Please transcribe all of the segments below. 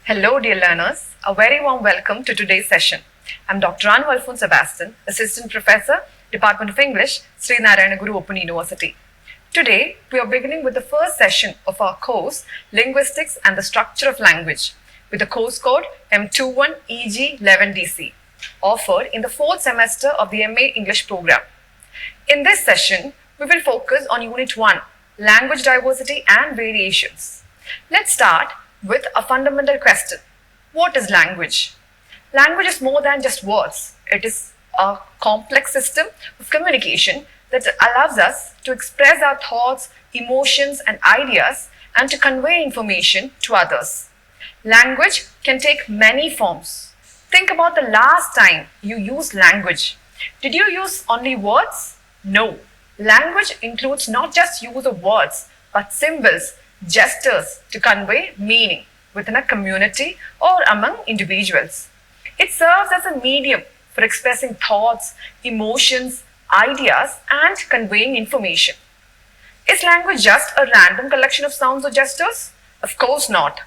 Hello, dear learners. A very warm welcome to today's session. I'm Dr. Anu Alphonse Sebastian, Assistant Professor, Department of English, Sri Narayana Guru Open University. Today, we are beginning with the first session of our course, Linguistics and the Structure of Language, with the course code M21EG11DC, offered in the fourth semester of the MA English program. In this session, we will focus on Unit 1, Language Diversity and Variations. Let's start with a fundamental question. What is language? Language is more than just words. It is a complex system of communication that allows us to express our thoughts, emotions, and ideas and to convey information to others. Language can take many forms. Think about the last time you used language. Did you use only words? No. Language includes not just use of words, but symbols, gestures to convey meaning within a community or among individuals. It serves as a medium for expressing thoughts, emotions, ideas, and conveying information. Is language just a random collection of sounds or gestures? Of course not.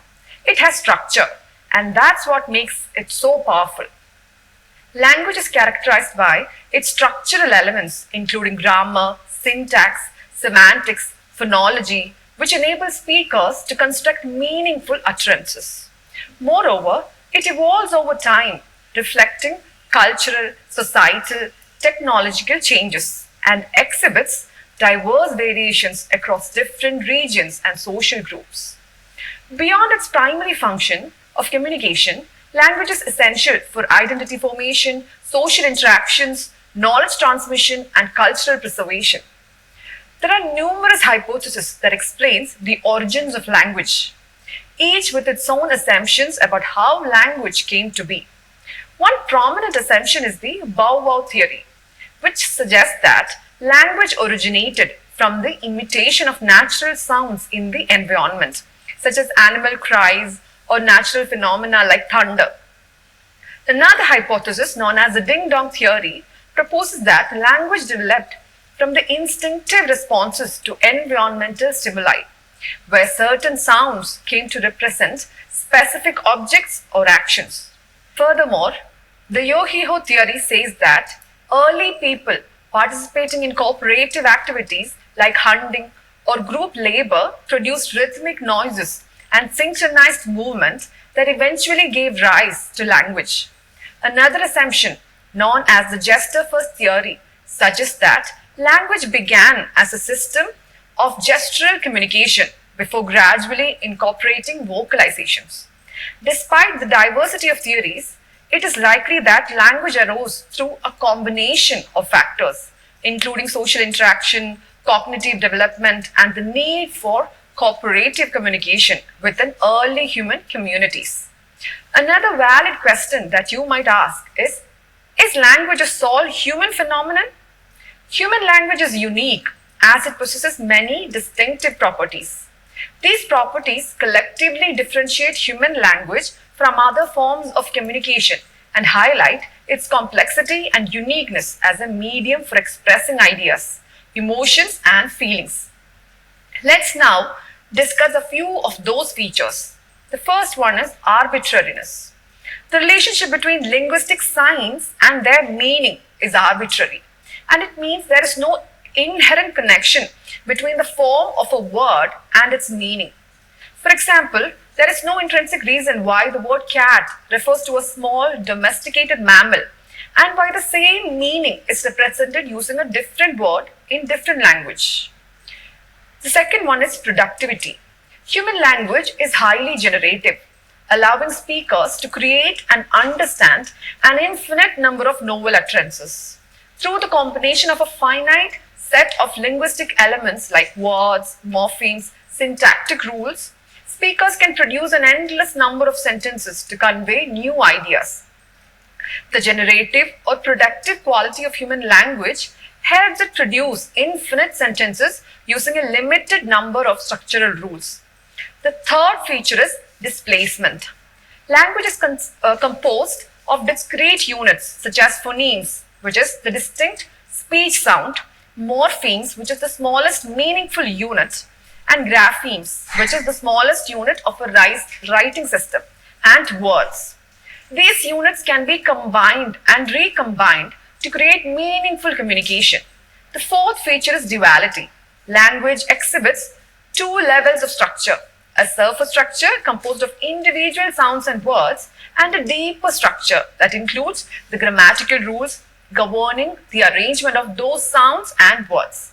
It has structure, and that's what makes it so powerful. Language is characterized by its structural elements, including grammar, syntax, semantics, phonology, which enable speakers to construct meaningful utterances. Moreover, it evolves over time, reflecting cultural, societal, technological changes and exhibits diverse variations across different regions and social groups. Beyond its primary function of communication, language is essential for identity formation, social interactions, knowledge transmission, and cultural preservation. There are numerous hypotheses that explain the origins of language, each with its own assumptions about how language came to be. One prominent assumption is the bow-wow theory, which suggests that language originated from the imitation of natural sounds in the environment, such as animal cries or natural phenomena like thunder. Another hypothesis, known as the ding-dong theory, proposes that language developed from the instinctive responses to environmental stimuli, where certain sounds came to represent specific objects or actions. Furthermore, the Yo-Hi-Ho theory says that early people participating in cooperative activities like hunting or group labor produced rhythmic noises and synchronized movements that eventually gave rise to language. Another assumption, known as the gesture-first theory, suggests that language began as a system of gestural communication before gradually incorporating vocalizations. Despite the diversity of theories, it is likely that language arose through a combination of factors, including social interaction, cognitive development, and the need for cooperative communication within early human communities. Another valid question that you might ask is language a sole human phenomenon? Human language is unique as it possesses many distinctive properties. These properties collectively differentiate human language from other forms of communication and highlight its complexity and uniqueness as a medium for expressing ideas, emotions, and feelings. Let's now discuss a few of those features. The first one is arbitrariness. The relationship between linguistic signs and their meaning is arbitrary, and it means there is no inherent connection between the form of a word and its meaning. For example, there is no intrinsic reason why the word cat refers to a small domesticated mammal and why the same meaning is represented using a different word in different language. The second one is productivity. Human language is highly generative, allowing speakers to create and understand an infinite number of novel utterances. Through the combination of a finite set of linguistic elements like words, morphemes, syntactic rules, speakers can produce an endless number of sentences to convey new ideas. The generative or productive quality of human language helps it produce infinite sentences using a limited number of structural rules. The third feature is displacement. Language is composed of discrete units such as phonemes, which is the distinct speech sound, morphemes, which is the smallest meaningful unit, and graphemes, which is the smallest unit of a writing system, and words. These units can be combined and recombined to create meaningful communication. The fourth feature is duality. Language exhibits two levels of structure: a surface structure composed of individual sounds and words, and a deeper structure that includes the grammatical rules governing the arrangement of those sounds and words.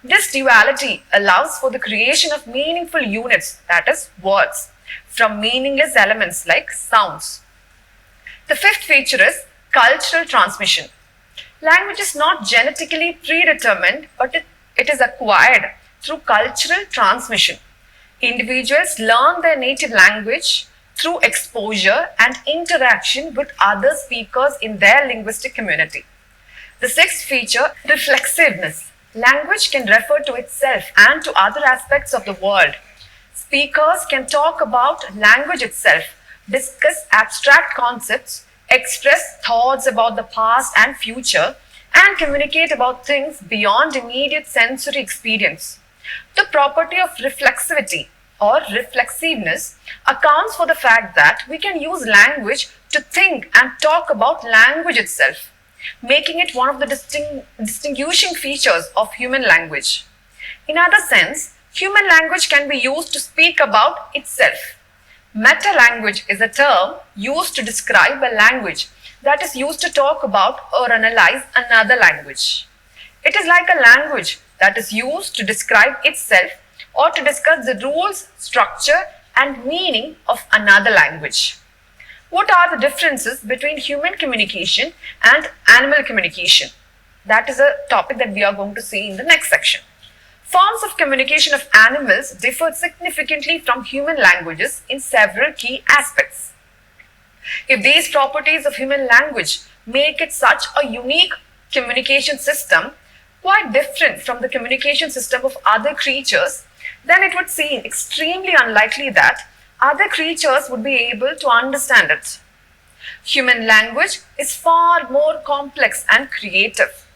This duality allows for the creation of meaningful units, that is, words, from meaningless elements like sounds. The fifth feature is cultural transmission. Language is not genetically predetermined, but it is acquired through cultural transmission. Individuals learn their native language through exposure and interaction with other speakers in their linguistic community. The sixth feature, reflexiveness. Language can refer to itself and to other aspects of the world. Speakers can talk about language itself, discuss abstract concepts, express thoughts about the past and future, and communicate about things beyond immediate sensory experience. The property of reflexivity or reflexiveness accounts for the fact that we can use language to think and talk about language itself, making it one of the distinguishing features of human language. In other sense, human language can be used to speak about itself. Meta-language is a term used to describe a language that is used to talk about or analyze another language. It is like a language that is used to describe itself or to discuss the rules, structure, and meaning of another language. What are the differences between human communication and animal communication? That is a topic that we are going to see in the next section. Forms of communication of animals differ significantly from human languages in several key aspects. If these properties of human language make it such a unique communication system, quite different from the communication system of other creatures, then it would seem extremely unlikely that other creatures would be able to understand it. Human language is far more complex and creative,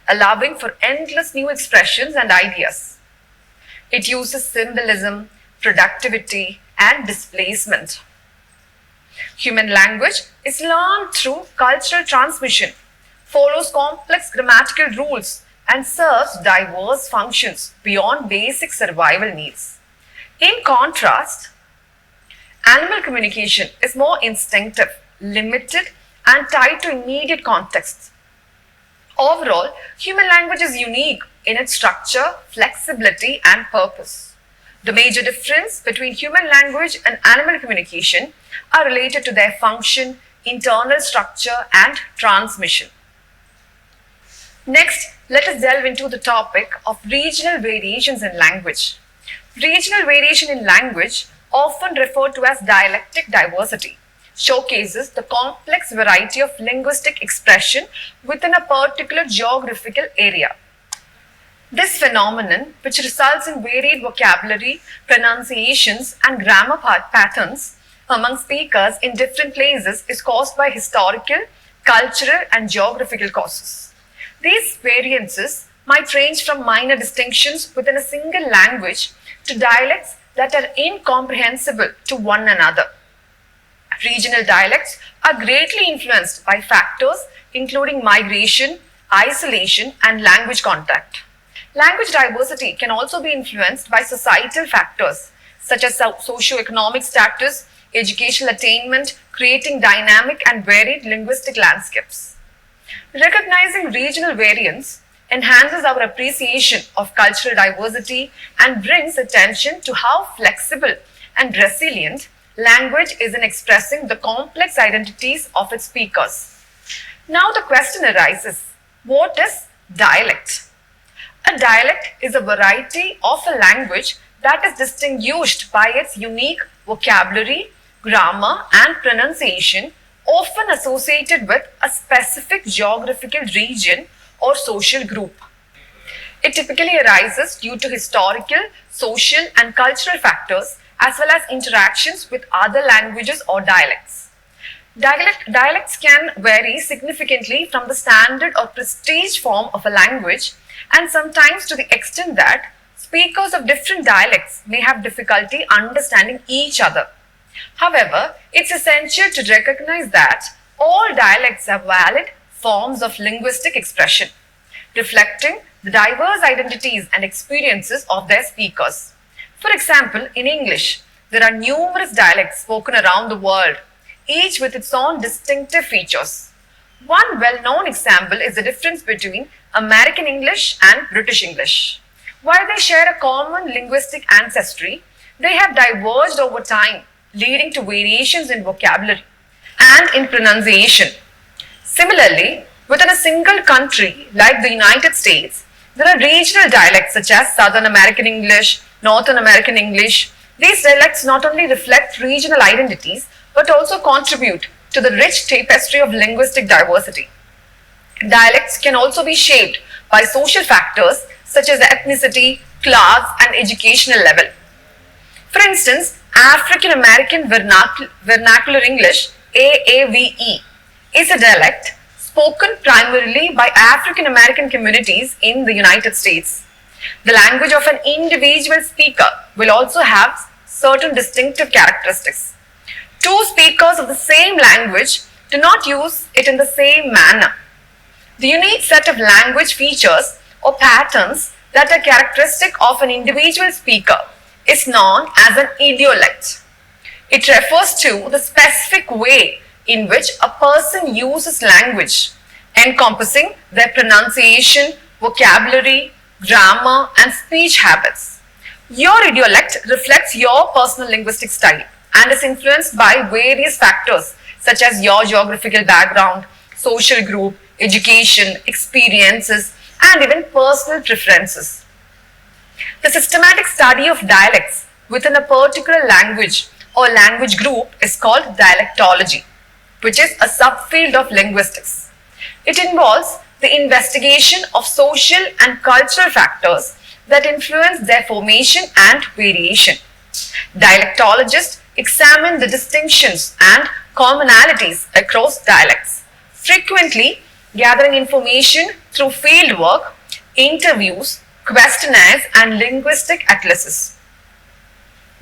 allowing for endless new expressions and ideas. It uses symbolism, productivity, and displacement. Human language is learned through cultural transmission, follows complex grammatical rules, and serves diverse functions beyond basic survival needs. In contrast, animal communication is more instinctive, limited, and tied to immediate contexts. Overall, human language is unique in its structure, flexibility, and purpose. The major difference between human language and animal communication are related to their function, internal structure, and transmission. Next, let us delve into the topic of regional variations in language. Regional variation in language, often referred to as dialectic diversity, showcases the complex variety of linguistic expression within a particular geographical area. This phenomenon, which results in varied vocabulary, pronunciations, and grammar patterns among speakers in different places, is caused by historical, cultural, and geographical causes. These variances might range from minor distinctions within a single language to dialects that are incomprehensible to one another. Regional dialects are greatly influenced by factors including migration, isolation, and language contact. Language diversity can also be influenced by societal factors such as socio-economic status, educational attainment, creating dynamic and varied linguistic landscapes. Recognizing regional variance enhances our appreciation of cultural diversity and brings attention to how flexible and resilient language is in expressing the complex identities of its speakers. Now the question arises, what is dialect? A dialect is a variety of a language that is distinguished by its unique vocabulary, grammar, and pronunciation, often associated with a specific geographical region or social group. It typically arises due to historical, social, and cultural factors as well as interactions with other languages or dialects. Dialects can vary significantly from the standard or prestige form of a language, and sometimes to the extent that speakers of different dialects may have difficulty understanding each other. However, it's essential to recognize that all dialects are valid forms of linguistic expression, reflecting the diverse identities and experiences of their speakers. For example, in English, there are numerous dialects spoken around the world, each with its own distinctive features. One well-known example is the difference between American English and British English. While they share a common linguistic ancestry, they have diverged over time, leading to variations in vocabulary and in pronunciation. Similarly, within a single country like the United States, there are regional dialects such as Southern American English, Northern American English. These dialects not only reflect regional identities but also contribute to the rich tapestry of linguistic diversity. Dialects can also be shaped by social factors such as ethnicity, class, and educational level. For instance, African American Vernacular English (AAVE) is a dialect spoken primarily by African American communities in the United States. The language of an individual speaker will also have certain distinctive characteristics. Two speakers of the same language do not use it in the same manner. The unique set of language features or patterns that are characteristic of an individual speaker is known as an idiolect. It refers to the specific way in which a person uses language, encompassing their pronunciation, vocabulary, grammar, and speech habits. Your idiolect reflects your personal linguistic style and is influenced by various factors such as your geographical background, social group, education, experiences, and even personal preferences. The systematic study of dialects within a particular language or language group is called dialectology, which is a subfield of linguistics. It involves the investigation of social and cultural factors that influence their formation and variation. Dialectologists examine the distinctions and commonalities across dialects, frequently gathering information through fieldwork, interviews, questionnaires, and linguistic atlases.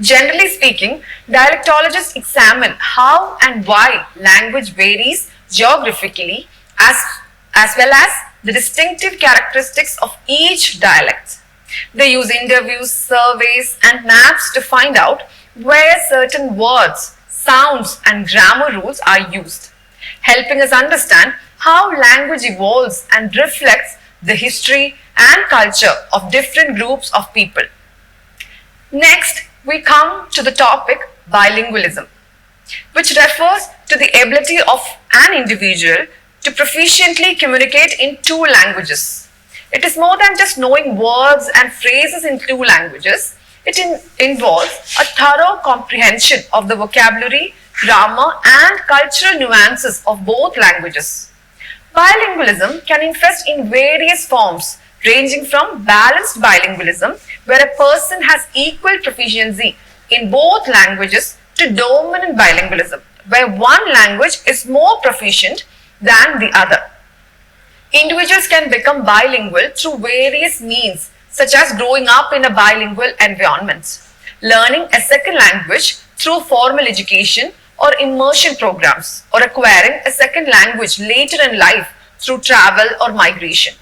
Generally speaking, dialectologists examine how and why language varies geographically as well as the distinctive characteristics of each dialect. They use interviews, surveys, and maps to find out where certain words, sounds, and grammar rules are used, helping us understand how language evolves and reflects the history and culture of different groups of people. Next, we come to the topic bilingualism, which refers to the ability of an individual to proficiently communicate in two languages. It is more than just knowing words and phrases in two languages. It involves a thorough comprehension of the vocabulary, grammar, and cultural nuances of both languages. Bilingualism can manifest in various forms, ranging from balanced bilingualism, where a person has equal proficiency in both languages, to dominant bilingualism, where one language is more proficient than the other. Individuals can become bilingual through various means, such as growing up in a bilingual environment, learning a second language through formal education or immersion programs, or acquiring a second language later in life through travel or migration.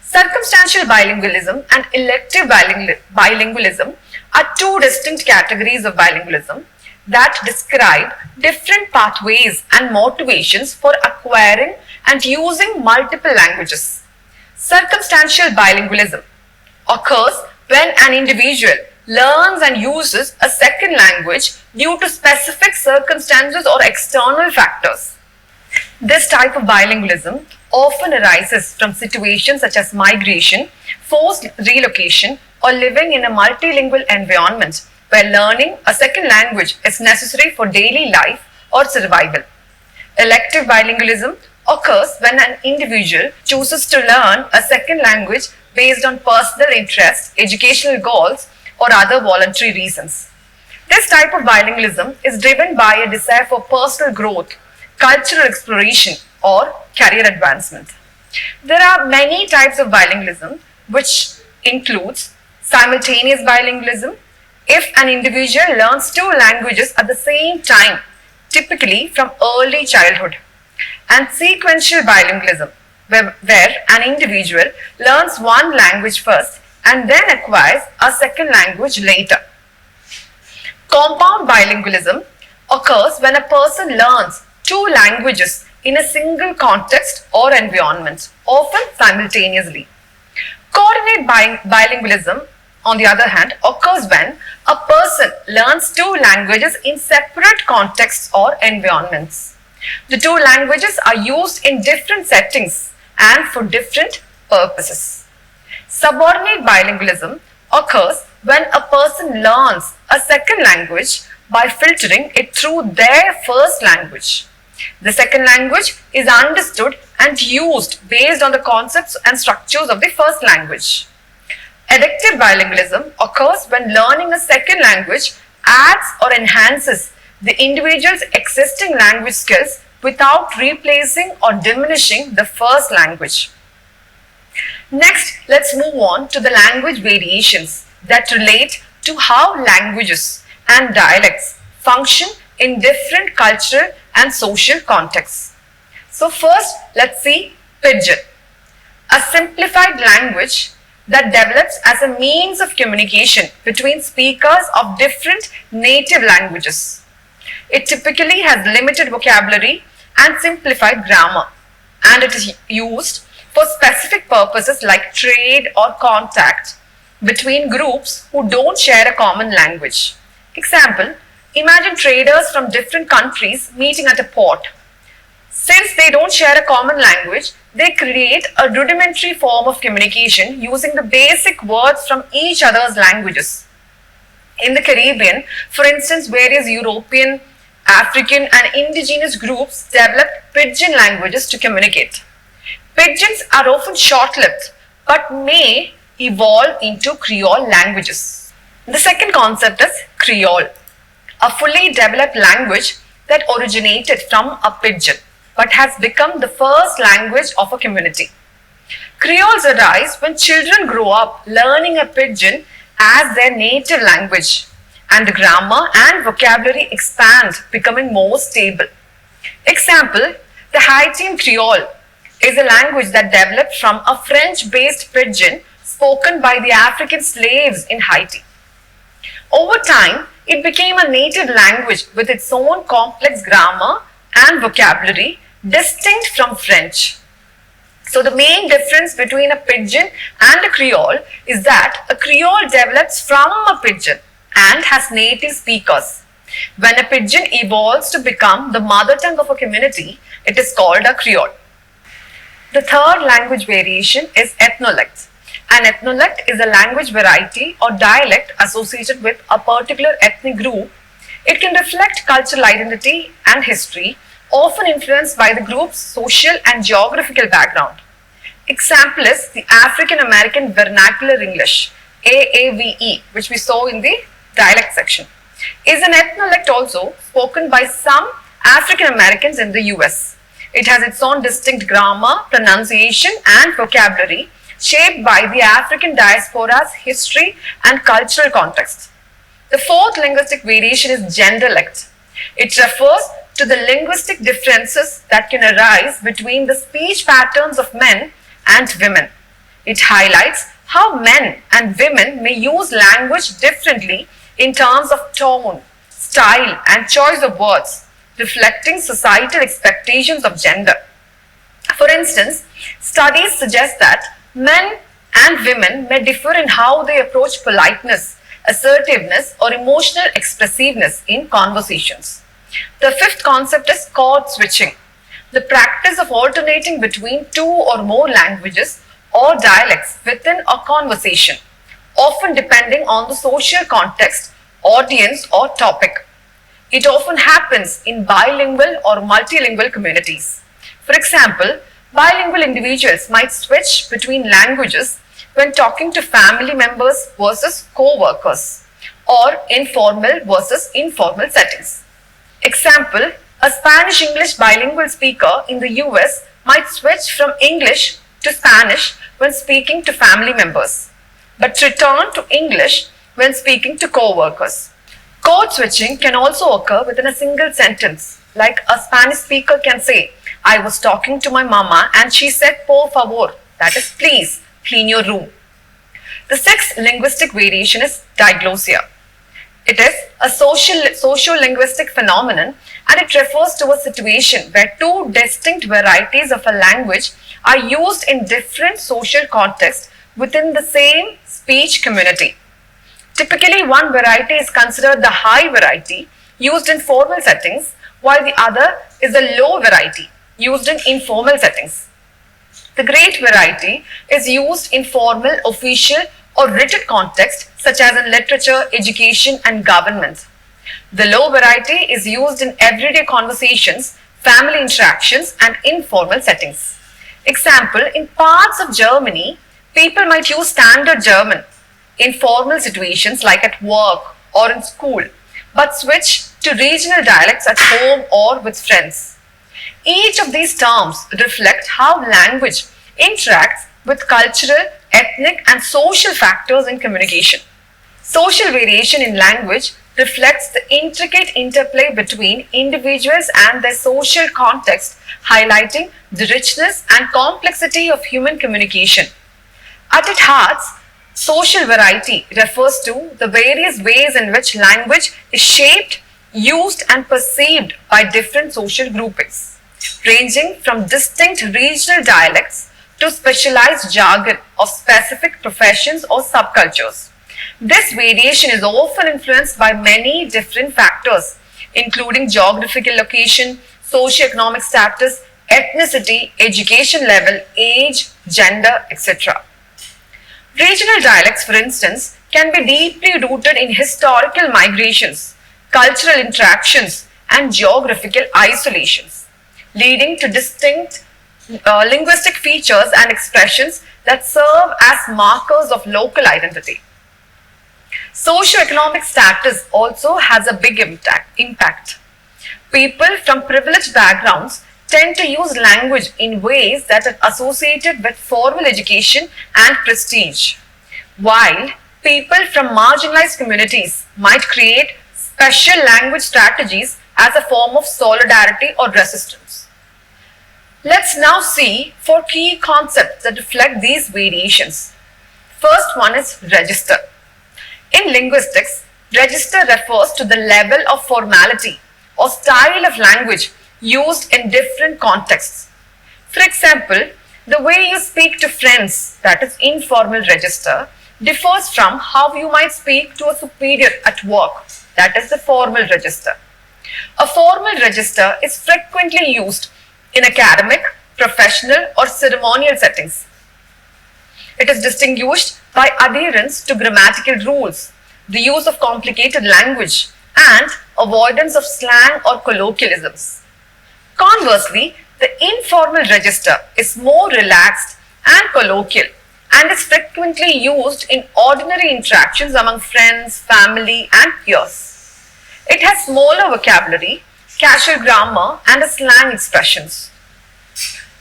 Circumstantial bilingualism and elective bilingualism are two distinct categories of bilingualism that describe different pathways and motivations for acquiring and using multiple languages. Circumstantial bilingualism occurs when an individual learns and uses a second language due to specific circumstances or external factors. This type of bilingualism often arises from situations such as migration, forced relocation, or living in a multilingual environment where learning a second language is necessary for daily life or survival. Elective bilingualism occurs when an individual chooses to learn a second language based on personal interest, educational goals, or other voluntary reasons. This type of bilingualism is driven by a desire for personal growth, cultural exploration, or career advancement. There are many types of bilingualism, which includes simultaneous bilingualism, If an individual learns two languages at the same time, typically from early childhood, and sequential bilingualism, where an individual learns one language first and then acquires a second language later. Compound bilingualism occurs when a person learns two languages in a single context or environment, often simultaneously. Coordinate bilingualism, on the other hand, occurs when a person learns two languages in separate contexts or environments. The two languages are used in different settings and for different purposes. Subordinate bilingualism occurs when a person learns a second language by filtering it through their first language. The second language is understood and used based on the concepts and structures of the first language. Adaptive bilingualism occurs when learning a second language adds or enhances the individual's existing language skills without replacing or diminishing the first language. Next, let's move on to the language variations that relate to how languages and dialects function in different cultural and social contexts. So first, let's see Pidgin, a simplified language that develops as a means of communication between speakers of different native languages. It typically has limited vocabulary and simplified grammar, and it is used for specific purposes like trade or contact between groups who don't share a common language. Example, imagine traders from different countries meeting at a port. Since they don't share a common language, they create a rudimentary form of communication using the basic words from each other's languages. In the Caribbean, for instance, various European, African and indigenous groups developed Pidgin languages to communicate. Pidgins are often short-lived but may evolve into Creole languages. The second concept is Creole, a fully developed language that originated from a pidgin but has become the first language of a community. Creoles arise when children grow up learning a pidgin as their native language, and the grammar and vocabulary expand, becoming more stable. Example, the Haitian Creole is a language that developed from a French-based pidgin spoken by the African slaves in Haiti. Over time, it became a native language with its own complex grammar and vocabulary distinct from French. So the main difference between a pidgin and a Creole is that a Creole develops from a pidgin and has native speakers. When a pidgin evolves to become the mother tongue of a community, it is called a Creole. The third language variation is ethnolect. An ethnolect is a language variety or dialect associated with a particular ethnic group. It can reflect cultural identity and history, often influenced by the group's social and geographical background. Example is the African American Vernacular English, AAVE, which we saw in the dialect section, is an ethnolect also spoken by some African Americans in the US. It has its own distinct grammar, pronunciation and vocabulary shaped by the African diaspora's history and cultural context. The fourth linguistic variation is genderlect. It refers to the linguistic differences that can arise between the speech patterns of men and women. It highlights how men and women may use language differently in terms of tone, style and choice of words, reflecting societal expectations of gender. For instance, studies suggest that men and women may differ in how they approach politeness, assertiveness or emotional expressiveness in conversations. The fifth concept is chord switching, the practice of alternating between two or more languages or dialects within a conversation, often depending on the social context, audience or topic. It often happens in bilingual or multilingual communities. For example, bilingual individuals might switch between languages when talking to family members versus co-workers, or informal versus informal settings. Example, a Spanish-English bilingual speaker in the US might switch from English to Spanish when speaking to family members, but return to English when speaking to co-workers. Code switching can also occur within a single sentence, like a Spanish speaker can say, I was talking to my mama and she said, por favor, that is please, clean your room. The sixth linguistic variation is diglossia. It is a socio-linguistic phenomenon, and it refers to a situation where two distinct varieties of a language are used in different social contexts within the same speech community. Typically, one variety is considered the high variety, used in formal settings, while the other is the low variety, used in informal settings. The great variety is used in formal, official, or written context, such as in literature, education, and government. The low variety is used in everyday conversations, family interactions, and informal settings. Example, in parts of Germany, people might use standard German in formal situations like at work or in school, but switch to regional dialects at home or with friends. Each of these terms reflect how language interacts with cultural, ethnic, and social factors in communication. Social variation in language reflects the intricate interplay between individuals and their social context, highlighting the richness and complexity of human communication. At its heart, social variety refers to the various ways in which language is shaped, used, and perceived by different social groupings, ranging from distinct regional dialects to specialized jargon of specific professions or subcultures. This variation is often influenced by many different factors, including geographical location, socioeconomic status, ethnicity, education level, age, gender, etc. Regional dialects, for instance, can be deeply rooted in historical migrations, cultural interactions, and geographical isolations, leading to distinct linguistic features and expressions that serve as markers of local identity. Socioeconomic status also has a big impact. People from privileged backgrounds tend to use language in ways that are associated with formal education and prestige, while people from marginalized communities might create special language strategies as a form of solidarity or resistance. Let's now see 4 key concepts that reflect these variations. First one is register. In linguistics, register refers to the level of formality or style of language used in different contexts. For example, the way you speak to friends, that is informal register, differs from how you might speak to a superior at work, that is the formal register. A formal register is frequently used in academic, professional, or ceremonial settings. It is distinguished by adherence to grammatical rules, the use of complicated language, and avoidance of slang or colloquialisms. Conversely, the informal register is more relaxed and colloquial and is frequently used in ordinary interactions among friends, family, and peers. It has smaller vocabulary, casual grammar, and slang expressions.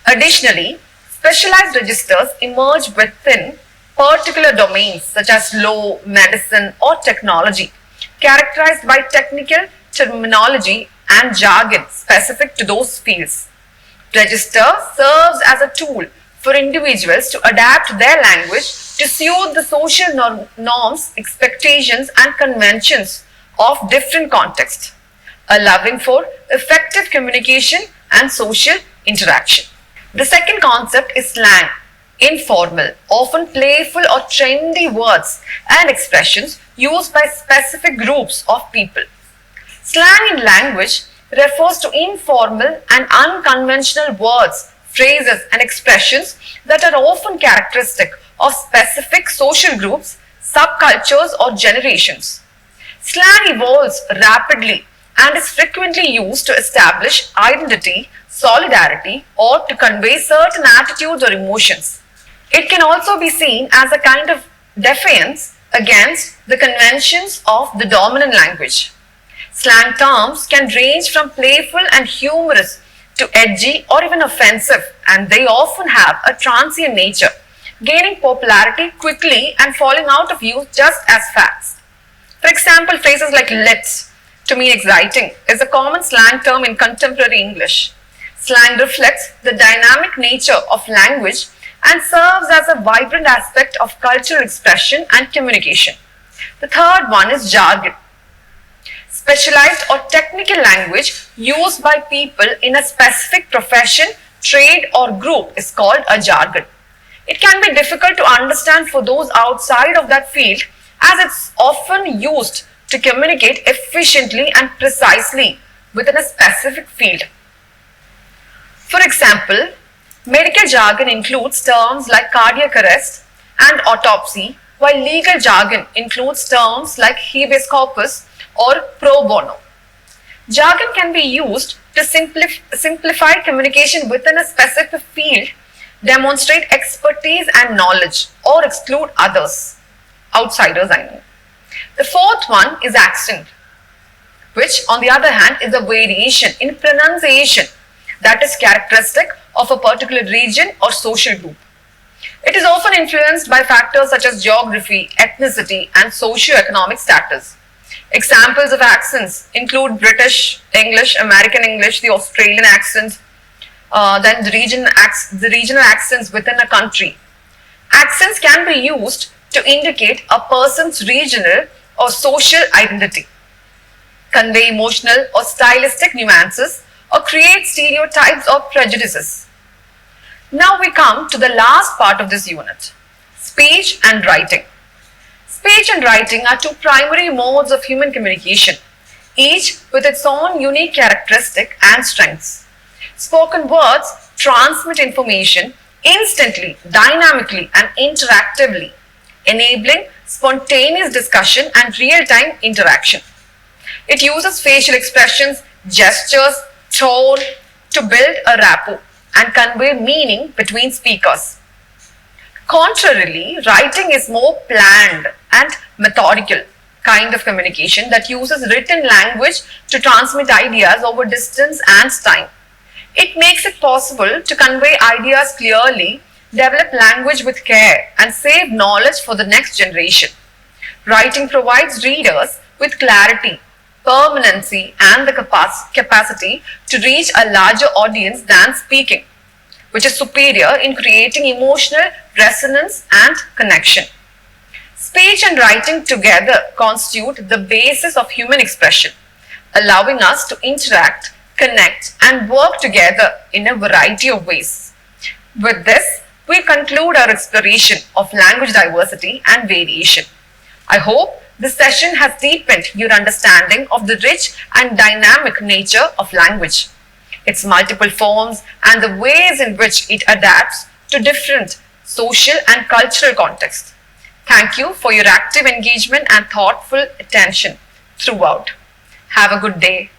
Additionally, specialized registers emerge within particular domains such as law, medicine, or technology, characterized by technical terminology and jargon specific to those fields. Register serves as a tool for individuals to adapt their language to suit the social norms, expectations, and conventions of different contexts, allowing for effective communication and social interaction. The second concept is slang. Informal, often playful or trendy words and expressions used by specific groups of people. Slang in language refers to informal and unconventional words, phrases, and expressions that are often characteristic of specific social groups, subcultures, or generations. Slang evolves rapidly and is frequently used to establish identity, solidarity, or to convey certain attitudes or emotions. It can also be seen as a kind of defiance against the conventions of the dominant language. Slang terms can range from playful and humorous to edgy or even offensive, and they often have a transient nature, gaining popularity quickly and falling out of use just as fast. For example, phrases like lit, to mean exciting, is a common slang term in contemporary English. Slang reflects the dynamic nature of language and serves as a vibrant aspect of cultural expression and communication. The third one is jargon. Specialized or technical language used by people in a specific profession, trade, or group is called a jargon. It can be difficult to understand for those outside of that field, as it's often used to communicate efficiently and precisely within a specific field. For example, medical jargon includes terms like cardiac arrest and autopsy, while legal jargon includes terms like habeas corpus or pro bono. Jargon can be used to simplify communication within a specific field, demonstrate expertise and knowledge, or exclude others, outsiders I mean. The fourth one is accent, which on the other hand is a variation in pronunciation that is characteristic of a particular region or social group. It is often influenced by factors such as geography, ethnicity, and socio-economic status. Examples of accents include British English, American English, the Australian accent, then the regional accents within a country. Accents can be used to indicate a person's regional or social identity, convey emotional or stylistic nuances, or create stereotypes or prejudices. Now we come to the last part of this unit, speech and writing. Speech and writing are two primary modes of human communication, each with its own unique characteristic and strengths. Spoken words transmit information instantly, dynamically, and interactively, enabling spontaneous discussion and real-time interaction. It uses facial expressions, gestures, tone to build a rapport and convey meaning between speakers. Contrarily, writing is more planned and methodical kind of communication that uses written language to transmit ideas over distance and time. It makes it possible to convey ideas clearly, develop language with care, and save knowledge for the next generation. Writing provides readers with clarity, permanency, and the capacity to reach a larger audience than speaking, which is superior in creating emotional resonance and connection. Speech and writing together constitute the basis of human expression, allowing us to interact, connect, and work together in a variety of ways. With this, we conclude our exploration of language diversity and variation. I hope this session has deepened your understanding of the rich and dynamic nature of language, its multiple forms, and the ways in which it adapts to different social and cultural contexts. Thank you for your active engagement and thoughtful attention throughout. Have a good day.